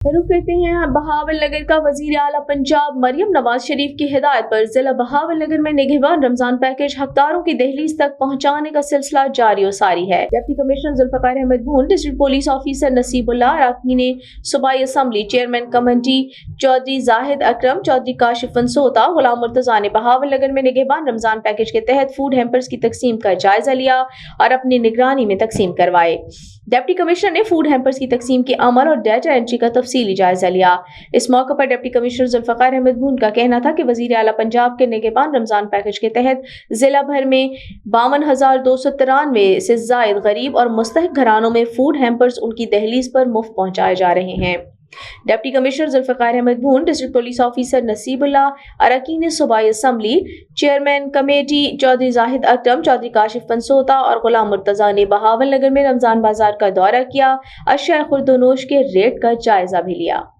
रुख करते हैं बहावल नगर का। वजीर आला पंजाब मरियम नवाज शरीफ की हिदायत पर जिला बहावल नगर में निगहबान रमजान पैकेज हकदारों की दहलीज तक पहुंचाने का सिलसिला जारी और सारी है। डिप्टी कमिश्नर जुल्फकार अहमद भून, डिस्ट्रिक्ट पुलिस ऑफिसर नसीबुल्लाह, अरकान सूबाई assembly chairman committee Chaudhry Zahid Akram, Chaudhry Kashif Fansota, Ghulam Murtaza ने बहावल नगर में निगहबान रमजान पैकेज के तहत फूड हैम्पर्स की तकसीम का जायजा लिया और अपनी निगरानी में तकसीम करवाए। डिप्टी कमिश्नर ने फूड हैम्पर्स की तकसीम के अमल और डाटा एंट्री का तफसीली जायजा लिया। इस मौके पर डिप्टी कमिश्नर जुल्फकार अहमद भून का कहना था कि वजीर आला पंजाब के निगहबान रमजान पैकेज के तहत जिला भर में 52,293 से जायद गरीब और मुस्तहिक घरानों में फूड हैम्पर्स उनकी दहलीज पर मुफ्त पहुंचाए जा रहे हैं। डिप्टी कमिश्नर जुल्फकार अहमद भून, डिस्ट्रिक्ट पुलिस ऑफिसर नसीबुल्लाह, अरकान सूबाई assembly chairman committee Chaudhry Zahid Akram, Chaudhry Kashif Fansota और गुलाम मुर्तजा ने बहावल नगर में रमजान बाजार का दौरा किया, अशिया खुर्दोनोश के रेट का जायजा भी लिया।